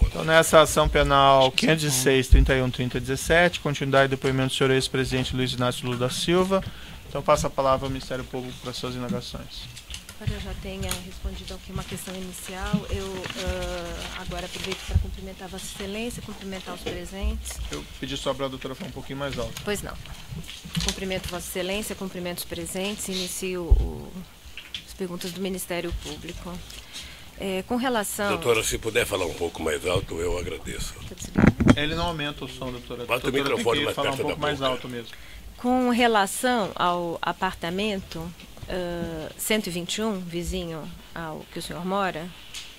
Então, nessa ação penal 506, 31, 30, 17, continuidade do depoimento do senhor ex-presidente Luiz Inácio Lula da Silva. Então, passo a palavra ao Ministério Público para suas indagações. Eu já tenha respondido aqui uma questão inicial. Eu agora aproveito para cumprimentar Vossa Excelência, cumprimentar os presentes. Eu pedi só para a doutora falar um pouquinho mais alto. Pois não. Cumprimento Vossa Excelência, cumprimento os presentes, inicio as perguntas do Ministério Público. Com relação... Doutora, se puder falar um pouco mais alto, eu agradeço. Ele não aumenta o som, doutora. Bota o microfone mais perto da boca. Falar um pouco mais alto mesmo. Com relação ao apartamento 121, vizinho ao que o senhor mora,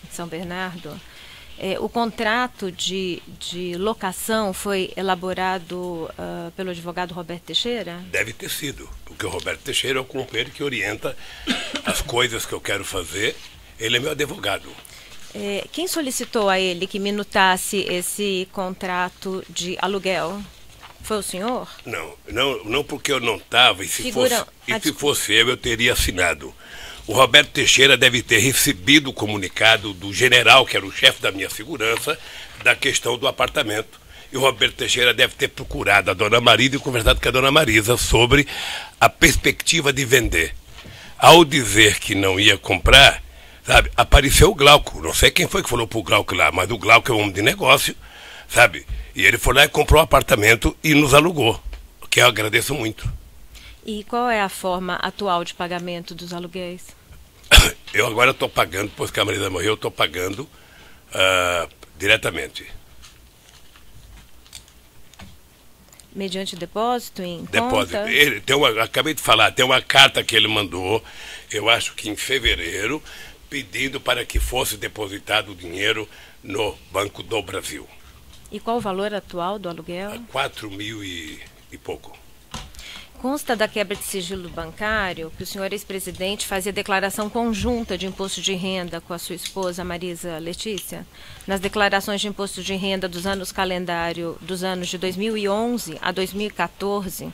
em São Bernardo, o contrato de locação foi elaborado pelo advogado Roberto Teixeira? Deve ter sido, porque o Roberto Teixeira é o companheiro que orienta as coisas que eu quero fazer. Ele é meu advogado. Quem solicitou a ele que minutasse esse contrato de aluguel? Foi o senhor? Não porque eu não estava, e se fosse eu teria assinado. O Roberto Teixeira deve ter recebido o comunicado do general, que era o chefe da minha segurança, da questão do apartamento. E o Roberto Teixeira deve ter procurado a dona Marisa e conversado com a dona Marisa sobre a perspectiva de vender. Ao dizer que não ia comprar, sabe, apareceu o Glauco. Não sei quem foi que falou pro Glauco lá, mas o Glauco é um homem de negócio, sabe? E ele foi lá e comprou um apartamento e nos alugou, que eu agradeço muito. E qual é a forma atual de pagamento dos aluguéis? Eu agora estou pagando, depois que a Marisa morreu, eu estou pagando diretamente. Mediante depósito em depósito. Conta? Acabei de falar, tem uma carta que ele mandou, eu acho que em fevereiro, pedindo para que fosse depositado o dinheiro no Banco do Brasil. E qual o valor atual do aluguel? 4 mil e pouco. Consta da quebra de sigilo bancário que o senhor ex-presidente fazia declaração conjunta de imposto de renda com a sua esposa Marisa Letícia? Nas declarações de imposto de renda dos anos calendário dos anos de 2011 a 2014,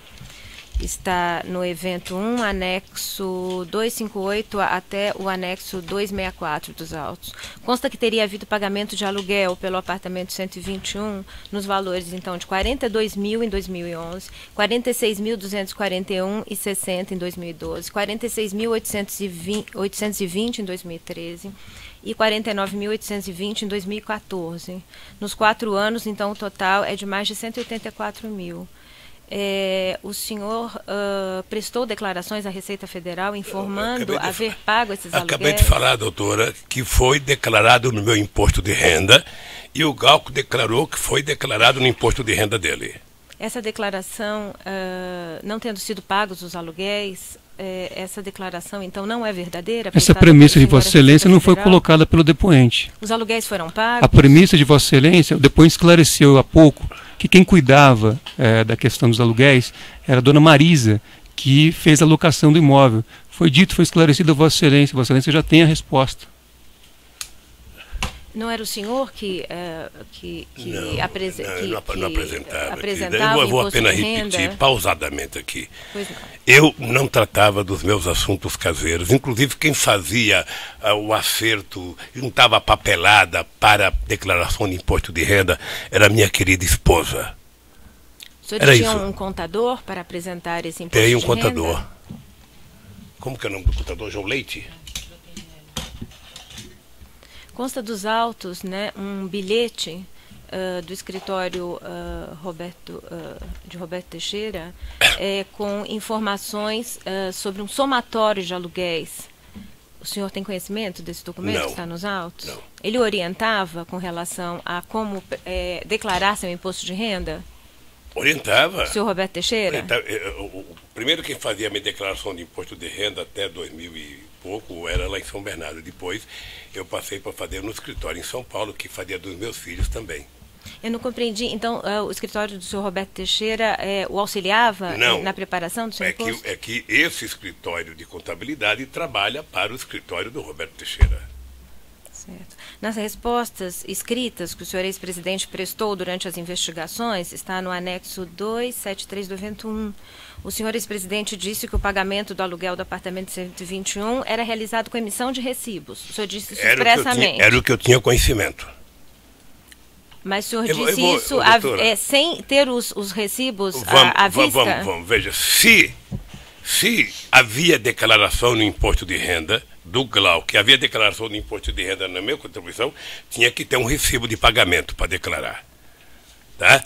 está no evento 1, anexo 258 até o anexo 264 dos autos. Consta que teria havido pagamento de aluguel pelo apartamento 121 nos valores, então, de 42 mil em 2011, 46.241,60 em 2012, 46.820 em 2013 e 49.820 em 2014. Nos 4 anos, então, o total é de mais de 184 mil. O senhor prestou declarações à Receita Federal informando haver pago esses aluguéis? Acabei de falar, doutora, que foi declarado no meu imposto de renda e o Glauco declarou que foi declarado no imposto de renda dele. Essa declaração, não tendo sido pagos os aluguéis, essa declaração, então, não é verdadeira? Essa premissa de Vossa Excelência não foi colocada pelo depoente. Os aluguéis foram pagos? A premissa de Vossa Excelência, o depoente esclareceu há pouco que quem cuidava da questão dos aluguéis era a dona Marisa, que fez a locação do imóvel. Foi dito, foi esclarecido a Vossa Excelência já tem a resposta. Não era o senhor que apresentava eu vou apenas repetir pausadamente aqui. Eu não tratava dos meus assuntos caseiros. Inclusive, quem fazia o acerto, juntava a papelada para a declaração de imposto de renda, era a minha querida esposa. O senhor tinha um contador para apresentar esse imposto de renda? Tem um contador. Como que é o nome do contador? João Leite? Consta dos autos, né, um bilhete do escritório de Roberto Teixeira com informações sobre um somatório de aluguéis. O senhor tem conhecimento desse documento que está nos autos? Não. Ele orientava com relação a como declarar seu imposto de renda? Orientava. O senhor Roberto Teixeira? O primeiro que fazia a minha declaração de imposto de renda até 2000 e pouco era lá em São Bernardo. Depois eu passei para fazer no escritório em São Paulo, que fazia dos meus filhos também. Eu não compreendi. Então, o escritório do senhor Roberto Teixeira o auxiliava na preparação do seu imposto? É que esse escritório de contabilidade trabalha para o escritório do Roberto Teixeira. Certo. Nas respostas escritas que o senhor ex-presidente prestou durante as investigações, está no anexo 273 do evento 1. O senhor ex-presidente disse que o pagamento do aluguel do apartamento 121 era realizado com emissão de recibos. O senhor disse isso expressamente. Era o que eu tinha conhecimento. Mas o senhor disse isso sem ter os recibos à vista? Vamos, veja, se havia declaração no imposto de renda do Glauco, que havia declaração do imposto de renda na minha contribuição, tinha que ter um recibo de pagamento para declarar. Tá?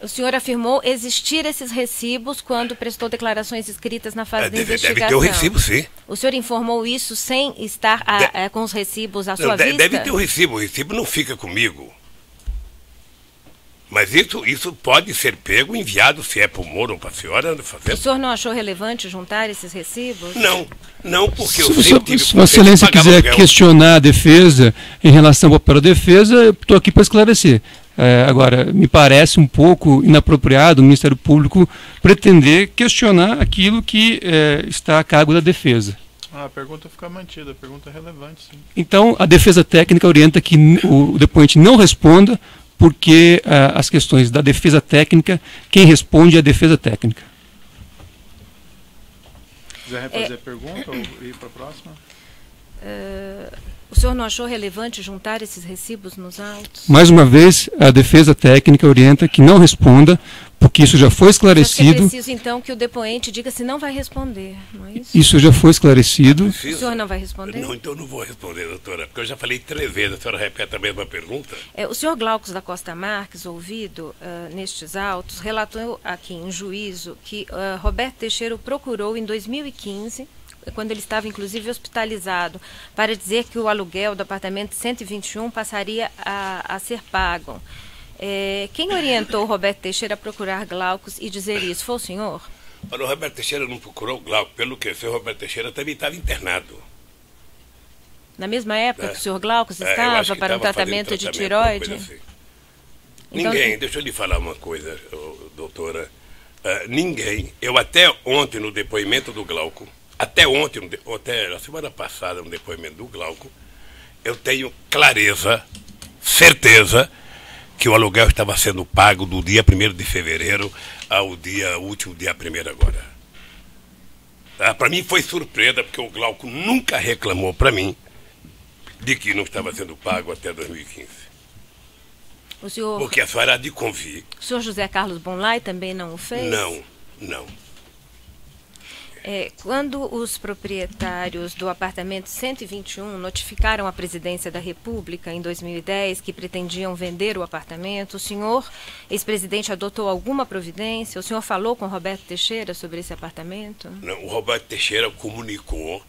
O senhor afirmou existir esses recibos quando prestou declarações escritas na fase de investigação. Deve ter o recibo, sim. O senhor informou isso sem estar com os recibos à sua vista? Deve ter o recibo não fica comigo. Mas isso pode ser pego, enviado, se é para o Moro ou para a senhora fazer. O senhor não achou relevante juntar esses recibos? Não, porque eu sempre tive... Se Vossa Excelência quiser questionar a defesa em relação ao papel da defesa, eu estou aqui para esclarecer. Agora, me parece um pouco inapropriado o Ministério Público pretender questionar aquilo que está a cargo da defesa. A pergunta fica mantida, a pergunta é relevante, sim. Então, a defesa técnica orienta que o depoente não responda, porque as questões da defesa técnica, quem responde é a defesa técnica. Quiser refazer a pergunta ou ir para a próxima? O senhor não achou relevante juntar esses recibos nos autos? Mais uma vez, a defesa técnica orienta que não responda, porque isso já foi esclarecido. É preciso, então, que o depoente diga se não vai responder, não é isso? Isso já foi esclarecido. O senhor não vai responder? Não, então não vou responder, doutora, porque eu já falei 3 vezes, a senhora repete a mesma pergunta. O senhor Glaucus da Costa Marques, ouvido nestes autos, relatou aqui em juízo que Roberto Teixeira o procurou em 2015, quando ele estava inclusive hospitalizado, para dizer que o aluguel do apartamento 121 passaria a ser pago. Quem orientou o Roberto Teixeira a procurar Glaucus e dizer isso? Foi o senhor? Olha, o Roberto Teixeira não procurou o Glauco, pelo que o senhor Roberto Teixeira também estava internado. Na mesma época que o senhor Glaucus estava para um tratamento de tireoide? Assim. Então, ninguém, deixa eu lhe falar uma coisa, doutora. Ninguém, eu até ontem no depoimento do Glauco, até a semana passada no depoimento do Glauco, eu tenho clareza, certeza, que o aluguel estava sendo pago do dia 1º de fevereiro ao último dia 1º agora. Para mim foi surpresa, porque o Glauco nunca reclamou para mim de que não estava sendo pago até 2015. O senhor... Porque a senhora há de convir. O senhor José Carlos Bonlai também não o fez? Não. Quando os proprietários do apartamento 121 notificaram a Presidência da República em 2010 que pretendiam vender o apartamento, o senhor, ex-presidente, adotou alguma providência? O senhor falou com o Roberto Teixeira sobre esse apartamento? Não, o Roberto Teixeira comunicou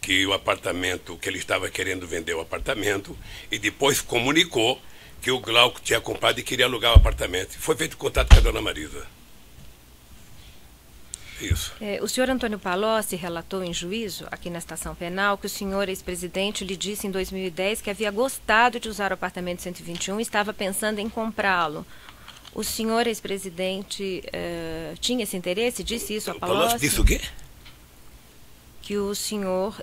que o apartamento, que ele estava querendo vender o apartamento, e depois comunicou que o Glauco tinha comprado e queria alugar o apartamento. Foi feito contato com a dona Marisa. Isso. O senhor Antônio Palocci relatou em juízo, aqui na estação penal, que o senhor ex-presidente lhe disse em 2010 que havia gostado de usar o apartamento 121 e estava pensando em comprá-lo. O senhor ex-presidente tinha esse interesse? Disse isso a Palocci? Palocci disse o quê? Que o senhor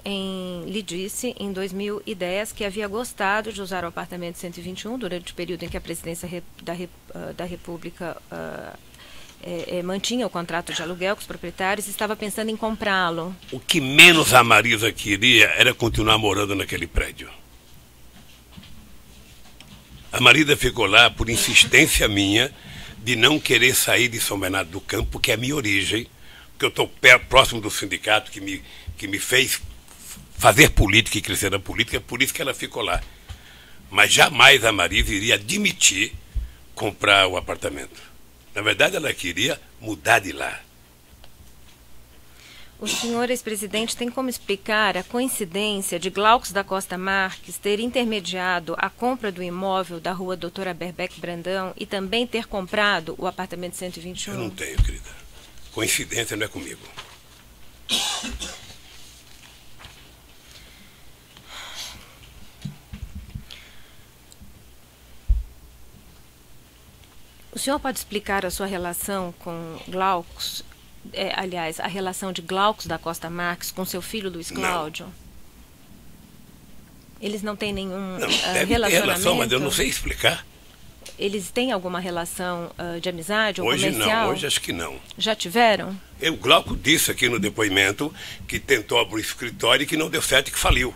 lhe disse em 2010 que havia gostado de usar o apartamento 121 durante o período em que a presidência da República mantinha o contrato de aluguel com os proprietários e estava pensando em comprá-lo. O que menos a Marisa queria era continuar morando naquele prédio. A Marisa ficou lá por insistência minha de não querer sair de São Bernardo do Campo, que é a minha origem, porque eu estou próximo do sindicato que me fez fazer política e crescer na política, por isso que ela ficou lá. Mas jamais a Marisa iria admitir comprar o apartamento. Na verdade, ela queria mudar de lá. O senhor ex-presidente tem como explicar a coincidência de Glaucus da Costa Marques ter intermediado a compra do imóvel da rua Doutora Berbeck Brandão e também ter comprado o apartamento 121? Eu não tenho, querida. Coincidência não é comigo. O senhor pode explicar a sua relação com Glaucus, aliás, a relação de Glaucus da Costa Marques com seu filho Luiz Cláudio? Não. Eles não têm nenhum relacionamento? Ter relação, mas eu não sei explicar. Eles têm alguma relação de amizade ou hoje comercial? Não, hoje acho que não. Já tiveram? O Glauco disse aqui no depoimento que tentou abrir escritório e que não deu certo e que faliu.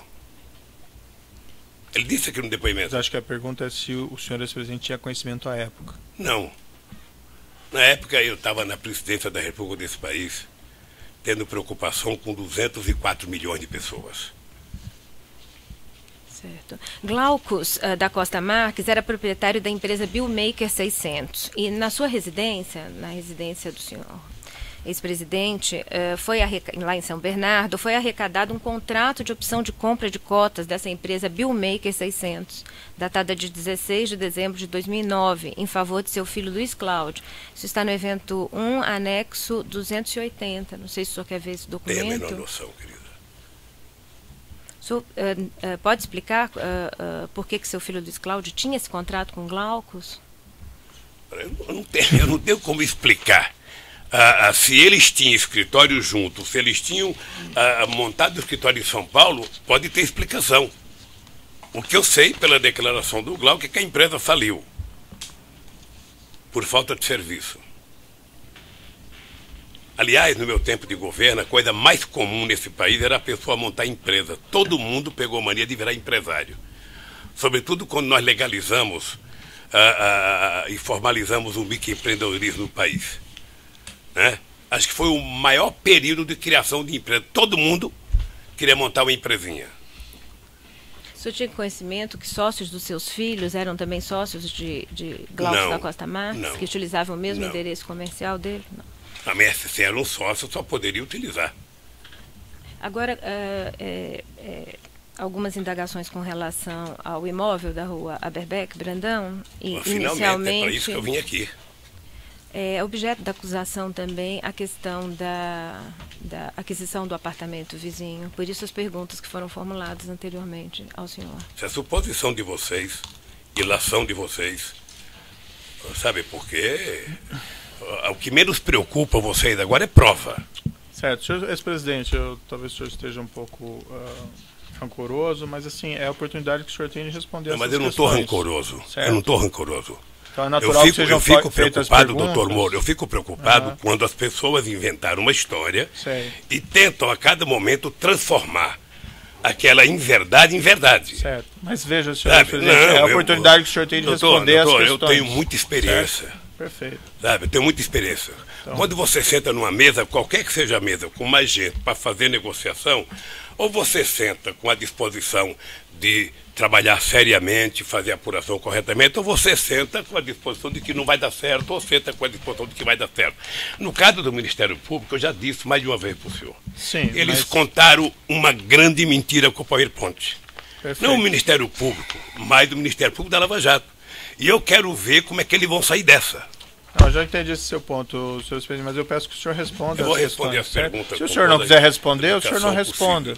Ele disse aqui no depoimento. Mas acho que a pergunta é se o senhor ex-presidente tinha conhecimento à época. Não. Na época eu estava na presidência da República desse país, tendo preocupação com 204 milhões de pessoas. Certo. Glaucus da Costa Marques era proprietário da empresa Billmaker 600 e na sua residência, na residência do senhor ex-presidente, lá em São Bernardo, foi arrecadado um contrato de opção de compra de cotas dessa empresa Billmaker 600, datada de 16 de dezembro de 2009, em favor de seu filho Luiz Cláudio. Isso está no evento 1, anexo 280. Não sei se o senhor quer ver esse documento. Tenho a menor noção, querida. O senhor pode explicar por que seu filho Luiz Cláudio tinha esse contrato com Glaucus? Eu não tenho como explicar. Se eles tinham escritório junto, se eles tinham montado o escritório em São Paulo, pode ter explicação. O que eu sei, pela declaração do Glauco, é que a empresa faliu por falta de serviço. Aliás, no meu tempo de governo, a coisa mais comum nesse país era a pessoa montar empresa. Todo mundo pegou mania de virar empresário. Sobretudo quando nós legalizamos e formalizamos o microempreendedorismo no país. Né? Acho que foi o maior período de criação de empresa. Todo mundo queria montar uma empresinha. O senhor tinha conhecimento que sócios dos seus filhos eram também sócios de Glaucus da Costa Marques, que utilizavam o mesmo endereço comercial dele? Não. A MSC era um sócio, só poderia utilizar. Agora, algumas indagações com relação ao imóvel da rua Aberbeck, Brandão. E, finalmente, é para isso que eu vim aqui. É objeto da acusação também a questão da aquisição do apartamento vizinho. Por isso as perguntas que foram formuladas anteriormente ao senhor. Se a suposição de vocês, ilação de vocês, sabe por quê? O que menos preocupa vocês agora é prova. Certo. Senhor ex-presidente, talvez o senhor esteja um pouco rancoroso, mas assim, é a oportunidade que o senhor tem de responder essas questões. Mas eu não estou rancoroso. Certo. Eu não estou rancoroso. Então é natural que sejam fico feitas preocupado, perguntas. doutor Moro, eu fico preocupado quando as pessoas inventaram uma história Sei. e tentam a cada momento transformar aquela inverdade em verdade. Certo. Mas veja, senhor presidente, é a oportunidade que o senhor tem de responder as questões. Eu tenho muita experiência. Certo. Perfeito. Sabe, eu tenho muita experiência. Então, quando você senta numa mesa, qualquer que seja a mesa, com mais gente para fazer negociação, ou você senta com a disposição de trabalhar seriamente, fazer a apuração corretamente, ou você senta com a disposição de que não vai dar certo, ou senta com a disposição de que vai dar certo. No caso do Ministério Público, eu já disse mais de uma vez para o senhor. Sim, eles contaram uma grande mentira com o PowerPoint. Perfeito. Não o Ministério Público, mas o Ministério Público da Lava Jato. E eu quero ver como é que eles vão sair dessa. Não, eu já entendi esse seu ponto, senhor presidente, mas eu peço que o senhor responda. Eu vou responder as perguntas. Se o senhor não quiser responder, o senhor não responda.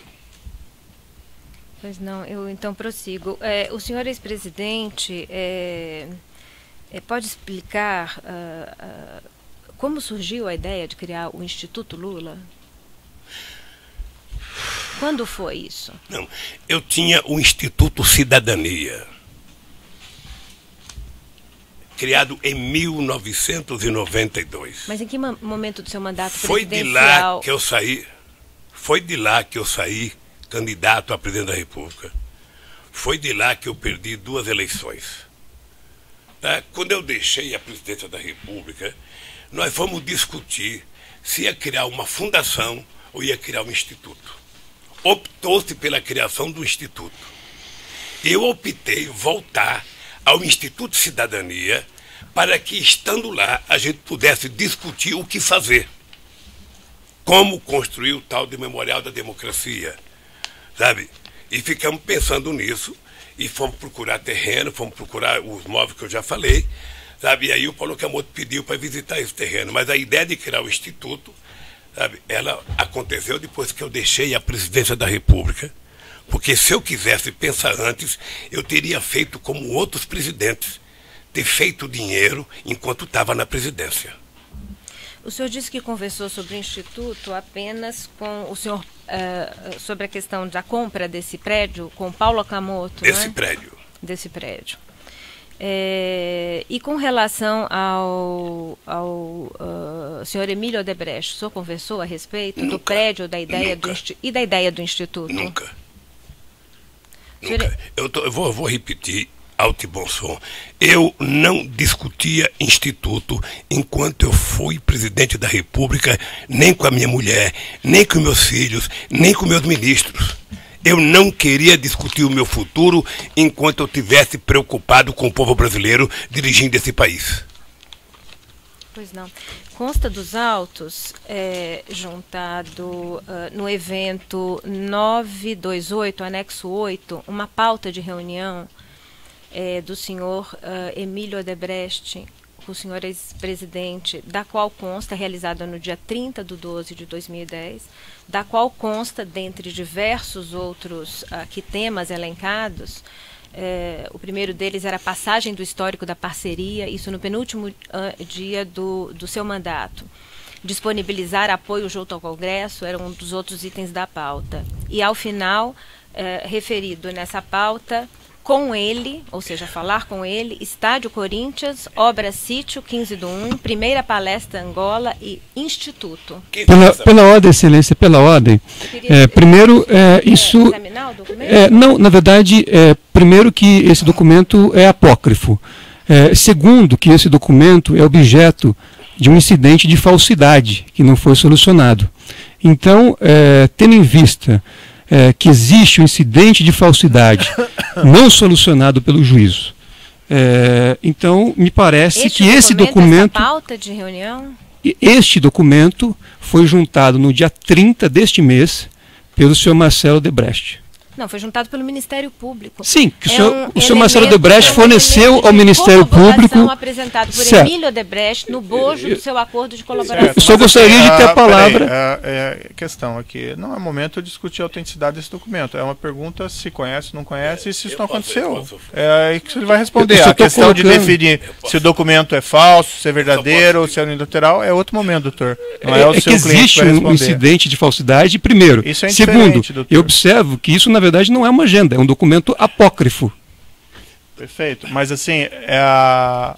Pois não, eu então prossigo. O senhor ex-presidente pode explicar como surgiu a ideia de criar o Instituto Lula? Quando foi isso? Não, eu tinha o Instituto Cidadania, criado em 1992. Mas em que momento do seu mandato Foi presidencial? Foi de lá que eu saí candidato a presidente da República. Foi de lá que eu perdi 2 eleições. Tá? Quando eu deixei a presidência da República, nós fomos discutir se ia criar uma fundação ou ia criar um instituto. Optou-se pela criação do instituto. Eu optei voltar ao Instituto Cidadania para que, estando lá, a gente pudesse discutir o que fazer. Como construir o tal de Memorial da Democracia, sabe? E ficamos pensando nisso e fomos procurar terreno, fomos procurar os móveis que eu já falei, sabe? E aí o Paulo Camoto pediu para visitar esse terreno. Mas a ideia de criar o Instituto, sabe, ela aconteceu depois que eu deixei a presidência da República, porque se eu quisesse pensar antes, eu teria feito como outros presidentes, ter feito dinheiro enquanto estava na presidência. O senhor disse que conversou sobre o Instituto apenas com o senhor, sobre a questão da compra desse prédio, com Paulo Camoto, Desse né? prédio. Desse prédio. E com relação ao senhor Emílio Odebrecht, o senhor conversou a respeito do prédio, da ideia e da ideia do Instituto? Nunca. Nunca. Eu vou repetir alto e bom som. Eu não discutia instituto enquanto eu fui presidente da República, nem com a minha mulher, nem com meus filhos, nem com meus ministros. Eu não queria discutir o meu futuro enquanto eu estivesse preocupado com o povo brasileiro dirigindo esse país. Pois não. Consta dos autos, juntado no evento 928, anexo 8, uma pauta de reunião do senhor Emílio Odebrecht, o senhor ex-presidente, da qual consta, realizada no dia 30/12/2010, da qual consta, dentre diversos outros temas elencados, o primeiro deles era a passagem do histórico da parceria, isso no penúltimo dia do seu mandato. Disponibilizar apoio junto ao Congresso era um dos outros itens da pauta. E, ao final, referido nessa pauta, com ele, ou seja, falar com ele, Estádio Corinthians, Obra Sítio, 15/1, primeira palestra Angola e Instituto. Pela ordem, Excelência, pela ordem. Primeiro, isso... examinar o documento? Não, na verdade, primeiro que esse documento é apócrifo. Segundo, que esse documento é objeto de um incidente de falsidade que não foi solucionado. Então, tendo em vista que existe um incidente de falsidade não solucionado pelo juízo. Então, me parece que esse documento... Essa pauta de reunião? Este documento foi juntado no dia 30 deste mês pelo senhor Marcelo Odebrecht. Não, foi juntado pelo Ministério Público. Sim, que o senhor Marcelo Odebrecht forneceu ao Ministério Público... apresentado por Emílio Odebrecht no bojo do seu acordo de colaboração. Eu só gostaria de ter a palavra... Questão aqui, não é momento de discutir a autenticidade desse documento. É uma pergunta se conhece, não conhece, e se isso não aconteceu. É aí que ele vai responder. A questão de definir se o documento é falso, se é verdadeiro, se é unilateral, é outro momento, doutor. Não é o seu cliente que vai responder. Um incidente de falsidade, primeiro. Isso é segundo, doutor. Eu observo que isso, na verdade, não é uma agenda, é um documento apócrifo. Perfeito. Mas assim,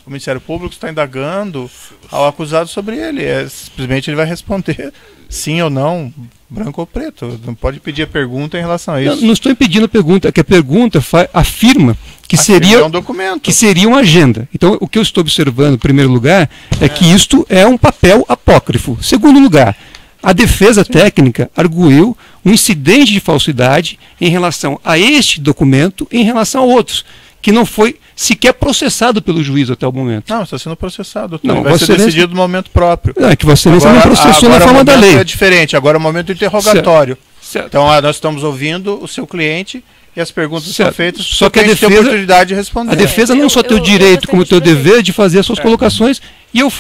o Ministério Público está indagando ao acusado sobre ele. Simplesmente ele vai responder sim ou não, branco ou preto. Não pode pedir a pergunta em relação a isso. Não estou impedindo a pergunta, é que a pergunta afirma que seria um documento. Que seria uma agenda. Então, o que eu estou observando, em primeiro lugar, é que isto é um papel apócrifo. Segundo lugar, a defesa técnica arguiu um incidente de falsidade em relação a este documento e em relação a outros, que não foi sequer processado pelo juiz até o momento. Não, está sendo processado. Não, vai ser decidido no momento próprio. Não, é que Vossa Excelência não processou na forma da lei. É diferente, agora é o momento do interrogatório. Certo. Então, nós estamos ouvindo o seu cliente e as perguntas são feitas, só que a defesa tem a oportunidade de responder. A defesa não só tem o direito, como tem o dever de fazer as suas colocações, e eu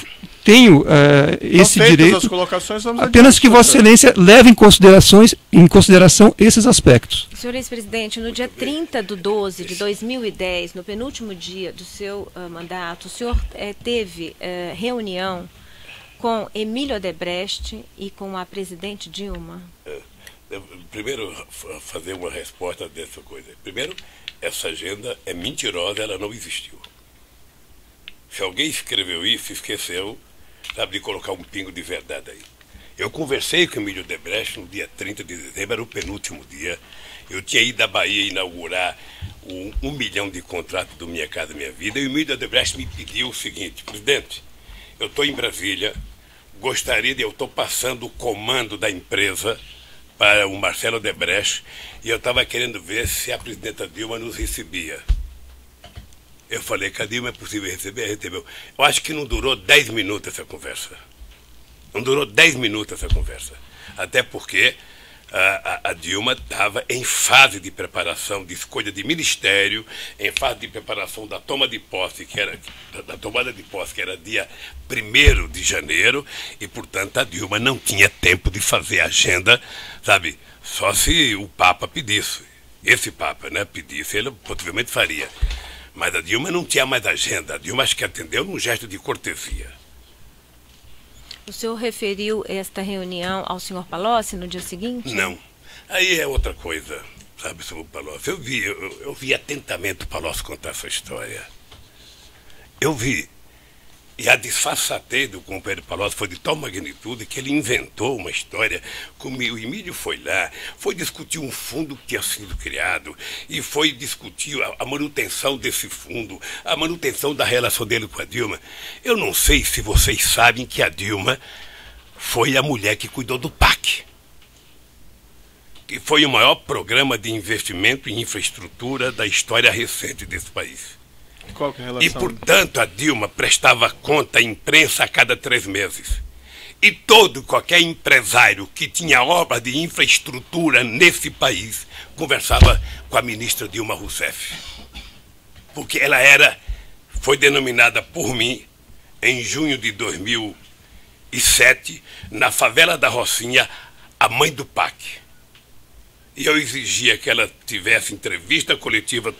tenho esse direito, apenas que Vossa Excelência leve em consideração esses aspectos. Senhor ex-presidente, no dia 30/12/2010, no penúltimo dia do seu mandato, o senhor teve reunião com Emílio Odebrecht e com a presidente Dilma? Primeiro, fazer uma resposta dessa coisa. Primeiro, essa agenda é mentirosa, ela não existiu. Se alguém escreveu isso, esqueceu, sabe, de colocar um pingo de verdade aí. Eu conversei com o Emílio Odebrecht no dia 30 de dezembro, era o penúltimo dia. Eu tinha ido à Bahia inaugurar o 1 milhão de contratos do Minha Casa Minha Vida, e o Emílio Odebrecht me pediu o seguinte: presidente, eu estou em Brasília, eu estou passando o comando da empresa para o Marcelo Odebrecht, e eu estava querendo ver se a presidenta Dilma nos recebia. Eu falei que a Dilma é possível receber, recebeu. Eu acho que não durou 10 minutos essa conversa. Não durou 10 minutos essa conversa. Até porque a Dilma estava em fase de preparação, de escolha de ministério, em fase de preparação da tomada de posse, que era dia 1º de janeiro, e, portanto, a Dilma não tinha tempo de fazer agenda, sabe, só se o Papa pedisse. Esse Papa, né, pedisse, ele possivelmente faria. Mas a Dilma não tinha mais agenda. A Dilma acho que atendeu num gesto de cortesia. O senhor referiu esta reunião ao senhor Palocci no dia seguinte? Não. Aí é outra coisa, sabe, sobre o Palocci. Eu vi atentamente o Palocci contar essa história. Eu vi. E a disfarçatez do companheiro Palocci foi de tal magnitude que ele inventou uma história, como o Emílio foi lá, foi discutir um fundo que tinha sido criado e foi discutir a manutenção desse fundo, a manutenção da relação dele com a Dilma. Eu não sei se vocês sabem que a Dilma foi a mulher que cuidou do PAC, que foi o maior programa de investimento em infraestrutura da história recente desse país. Qual que é a relação? E, portanto, a Dilma prestava conta à imprensa a cada 3 meses. E qualquer empresário que tinha obra de infraestrutura nesse país conversava com a ministra Dilma Rousseff. Porque ela foi denominada por mim, em junho de 2007, na favela da Rocinha, a mãe do PAC. E eu exigia que ela tivesse entrevista coletiva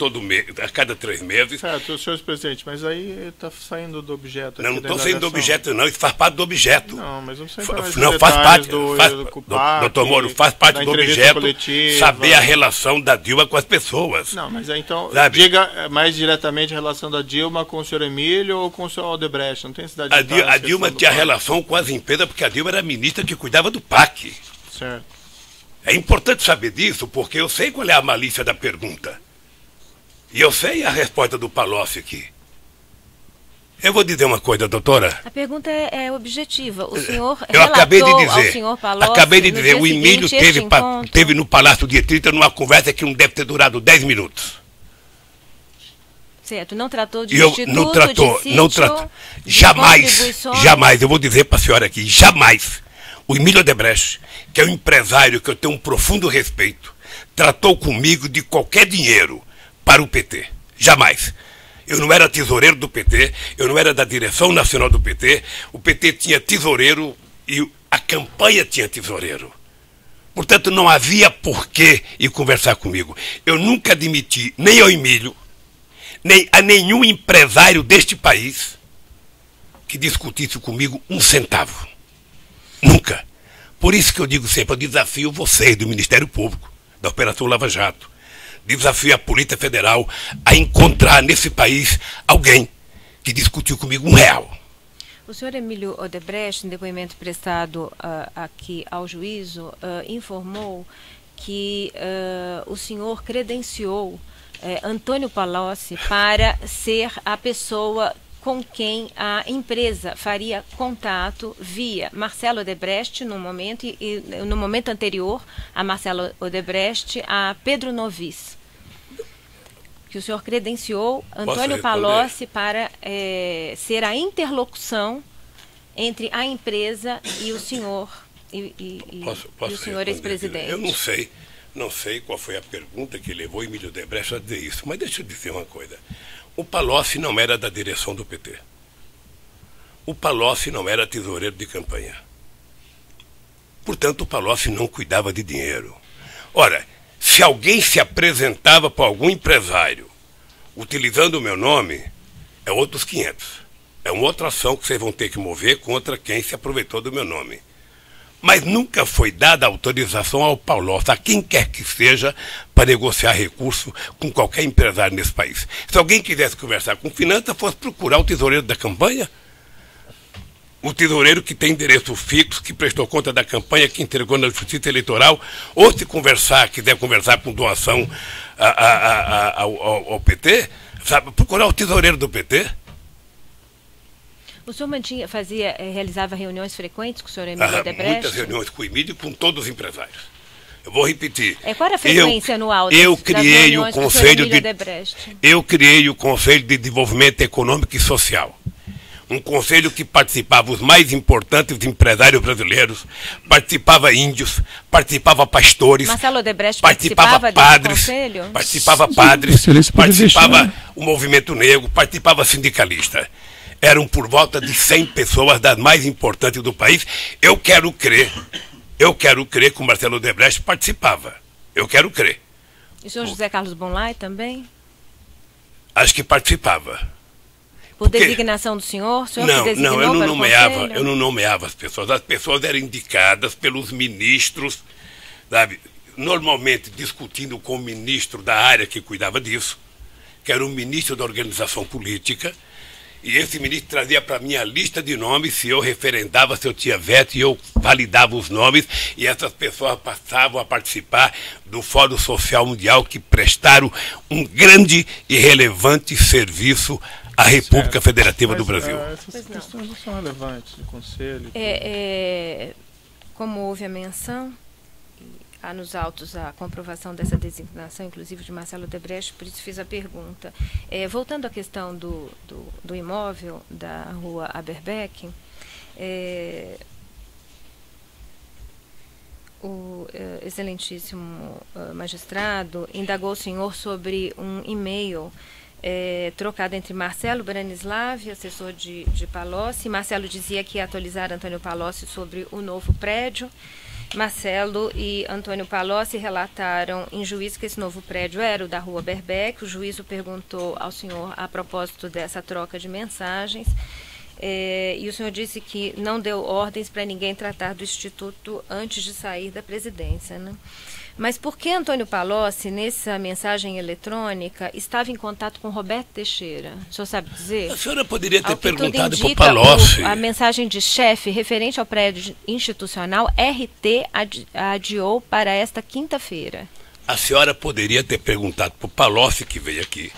a cada 3 meses. Certo, senhor presidente, mas aí está saindo do objeto. Não estou saindo do objeto, não. Isso faz parte do objeto. Não, mas não precisa entrar nos não, faz parte. Doutor Moro, faz parte do objeto coletiva. Saber a relação da Dilma com as pessoas. Não, mas então, sabe? Diga mais diretamente a relação da Dilma com o senhor Emílio ou com o senhor Odebrecht. Não tem necessidade de a Dilma tinha relação com as empresas, porque a Dilma era a ministra que cuidava do PAC. Certo. É importante saber disso, porque eu sei qual é a malícia da pergunta. E eu sei a resposta do Palocci aqui. Eu vou dizer uma coisa, doutora. A pergunta é objetiva. O senhor eu acabei de dizer, ao senhor Palocci, o Emílio teve no Palácio Dia 30 numa conversa que não deve ter durado 10 minutos. Certo, não tratou de instituto, não tratou. Jamais, eu vou dizer para a senhora aqui, jamais. O Emílio Odebrecht, que é um empresário que eu tenho um profundo respeito, tratou comigo de qualquer dinheiro para o PT. Jamais. Eu não era tesoureiro do PT, eu não era da direção nacional do PT, o PT tinha tesoureiro e a campanha tinha tesoureiro. Portanto, não havia porquê ir conversar comigo. Eu nunca admiti, nem ao Emílio, nem a nenhum empresário deste país que discutisse comigo um centavo. Nunca. Por isso que eu digo sempre, eu desafio vocês do Ministério Público, da Operação Lava Jato, desafio a Polícia Federal a encontrar nesse país alguém que discutiu comigo R$1. O senhor Emílio Odebrecht, em depoimento prestado aqui ao juízo, informou que o senhor credenciou Antônio Palocci para ser a pessoa com quem a empresa faria contato via Marcelo Odebrecht no momento e no momento anterior a Marcelo Odebrecht a Pedro Novis. Que o senhor credenciou Antônio Palocci para ser a interlocução entre a empresa e o senhor posso o senhor ex-presidente. Eu não sei qual foi a pergunta que levou Emílio Odebrecht a dizer isso, mas deixa eu dizer uma coisa. O Palocci não era da direção do PT. O Palocci não era tesoureiro de campanha. Portanto, o Palocci não cuidava de dinheiro. Ora, se alguém se apresentava para algum empresário utilizando o meu nome, é outros 500. É uma outra ação que vocês vão ter que mover contra quem se aproveitou do meu nome. Mas nunca foi dada autorização ao Palocci, a quem quer que seja, para negociar recurso com qualquer empresário nesse país. Se alguém quisesse conversar com finanças, fosse procurar o tesoureiro da campanha, o tesoureiro que tem endereço fixo, que prestou conta da campanha, que entregou na Justiça Eleitoral, ou se quiser conversar com doação ao PT, sabe, procurar o tesoureiro do PT. O senhor realizava reuniões frequentes com o senhor Emílio Odebrecht? Muitas reuniões com o Emílio e com todos os empresários. Eu vou repetir. Qual era a frequência anual das reuniões com o senhor Emílio Odebrecht? Eu criei o Conselho de Desenvolvimento Econômico e Social. Um conselho que participava os mais importantes empresários brasileiros, participava índios, participava pastores, Marcelo Odebrecht participava padres, participava o movimento negro, participava sindicalista. Eram por volta de 100 pessoas das mais importantes do país. Eu quero crer que o Marcelo Odebrecht participava. Eu quero crer. E o senhor José Carlos Bonlai também? Acho que participava. Por designação do senhor? Não, eu não nomeava as pessoas. As pessoas eram indicadas pelos ministros, sabe? Normalmente discutindo com o ministro da área que cuidava disso, que era o ministro da organização política. E esse ministro trazia para mim a lista de nomes, se eu referendava, se eu tinha veto, e eu validava os nomes, e essas pessoas passavam a participar do Fórum Social Mundial, que prestaram um grande e relevante serviço à República Federativa do Brasil. Essas questões não são relevantes do Conselho. Como houve a menção, há nos autos a comprovação dessa designação, inclusive de Marcelo Odebrecht, por isso fiz a pergunta. Voltando à questão do imóvel da rua Aberbeck, o excelentíssimo magistrado indagou o senhor sobre um e-mail trocado entre Marcelo Branislav, assessor de Palocci. Marcelo dizia que ia atualizar Antônio Palocci sobre o novo prédio. Marcelo e Antônio Palocci relataram em juízo que esse novo prédio era o da rua Aberbeck. O juízo perguntou ao senhor a propósito dessa troca de mensagens. E o senhor disse que não deu ordens para ninguém tratar do Instituto antes de sair da presidência, né? Mas por que Antônio Palocci, nessa mensagem eletrônica, estava em contato com Roberto Teixeira? O senhor sabe dizer? A senhora poderia ter perguntado para o Palocci. A mensagem de chefe referente ao prédio institucional, RT adiou para esta quinta-feira. A senhora poderia ter perguntado para o Palocci, que veio aqui.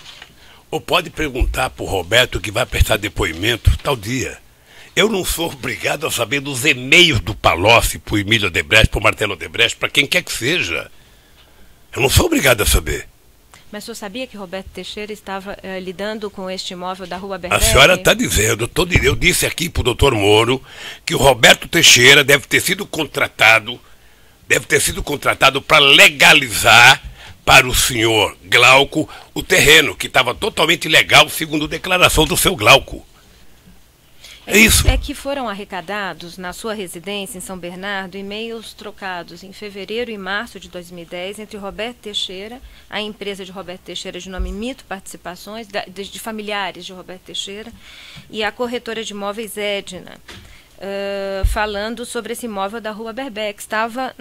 Ou pode perguntar para o Roberto, que vai prestar depoimento tal dia. Eu não sou obrigado a saber dos e-mails do Palocci para o Emílio Odebrecht, para o Marcelo Odebrecht, para quem quer que seja. Eu não sou obrigado a saber. Mas o senhor sabia que Roberto Teixeira estava lidando com este imóvel da rua Aberbeck? A senhora está dizendo, eu disse aqui para o doutor Moro, que o Roberto Teixeira deve ter sido contratado para legalizar para o senhor Glauco o terreno, que estava totalmente legal, segundo a declaração do seu Glauco. É isso. É que foram arrecadados na sua residência em São Bernardo e-mails trocados em fevereiro e março de 2010 entre Roberto Teixeira, a empresa de Roberto Teixeira de nome Mito Participações, de familiares de Roberto Teixeira, e a corretora de imóveis Edna, falando sobre esse imóvel da rua Aberbeck. Estava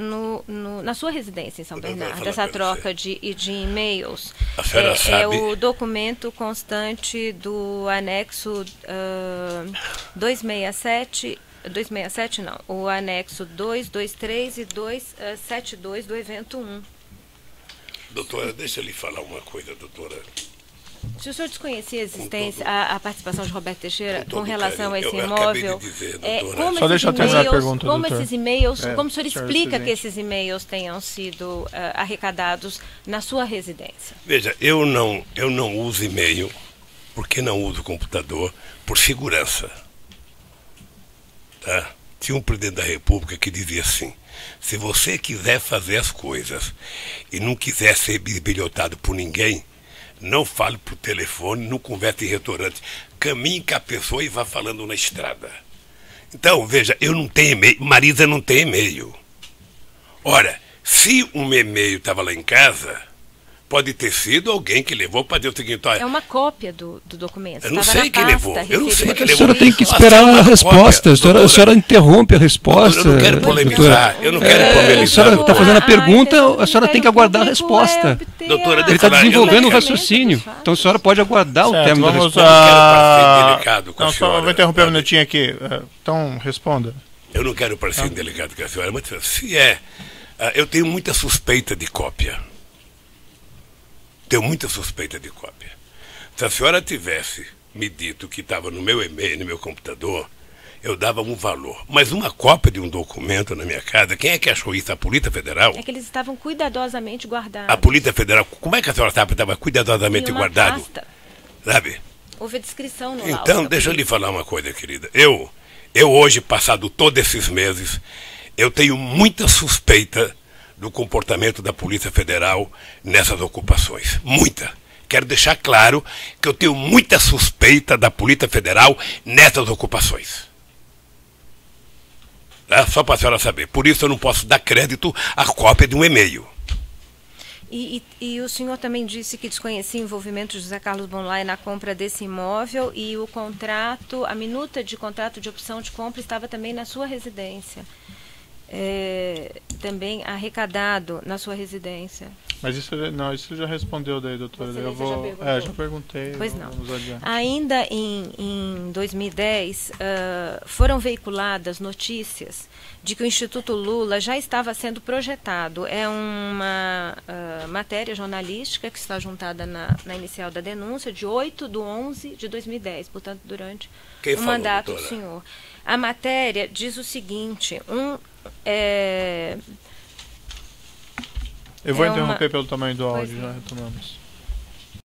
na sua residência em São Bernardo, essa troca de e-mails. O documento constante do anexo 267 não, o anexo 223 e 272 do evento 1. Doutora, deixa eu lhe falar uma coisa, doutora. Se o senhor desconhecia a existência, a participação de Roberto Teixeira com relação a esse imóvel, só deixa eu terminar a pergunta, como esses e-mails, como o senhor explica que esses e-mails tenham sido arrecadados na sua residência? Veja, eu não uso e-mail, porque não uso computador, por segurança. Tá? Tinha um presidente da República que dizia assim: se você quiser fazer as coisas e não quiser ser bisbilhotado por ninguém, não fale por telefone, não converse em restaurante. Caminhe com a pessoa e vá falando na estrada. Então, veja, eu não tenho e-mail, Marisa não tem e-mail. Ora, se um e-mail estava lá em casa, pode ter sido alguém que levou para dizer o seguinte: olha, é uma cópia do documento. Eu não sei quem levou. Eu não sei quem levou. A senhora tem que esperar a resposta. A senhora interrompe a resposta. Eu não quero polemizar. Eu não quero polemizar. A senhora está fazendo a pergunta, a senhora tem que aguardar a resposta. Doutora, ele está desenvolvendo um raciocínio. Então a senhora pode aguardar o termo da resposta. Eu não quero parecer delicado com a senhora. Só vou interromper um minutinho aqui. Então, responda. Eu não quero parecer delicado com a senhora, mas se eu tenho muita suspeita de cópia. Tenho muita suspeita de cópia. Se a senhora tivesse me dito que estava no meu e-mail, no meu computador, eu dava um valor. Mas uma cópia de um documento na minha casa, quem é que achou isso? A Polícia Federal? É que eles estavam cuidadosamente guardados. A Polícia Federal, como é que a senhora sabe que estava cuidadosamente guardado? Pasta. Sabe? Houve a descrição no laudo. Então, deixa eu lhe falar uma coisa, querida. Eu hoje, passado todos esses meses, eu tenho muita suspeita do comportamento da Polícia Federal nessas ocupações. Muita. Quero deixar claro que eu tenho muita suspeita da Polícia Federal nessas ocupações. Tá? Só para a senhora saber. Por isso eu não posso dar crédito à cópia de um e-mail. E o senhor também disse que desconhecia o envolvimento de José Carlos Bonlai na compra desse imóvel e o contrato, a minuta de contrato de opção de compra estava também na sua residência. também arrecadado na sua residência? Mas isso já respondeu daí, doutora. Já perguntei. Pois não. Ainda em 2010, foram veiculadas notícias de que o Instituto Lula já estava sendo projetado. É uma matéria jornalística que está juntada na inicial da denúncia, de 8/11/2010, portanto, durante o mandato do senhor. A matéria diz o seguinte, eu vou interromper pelo tamanho do áudio, já retomamos.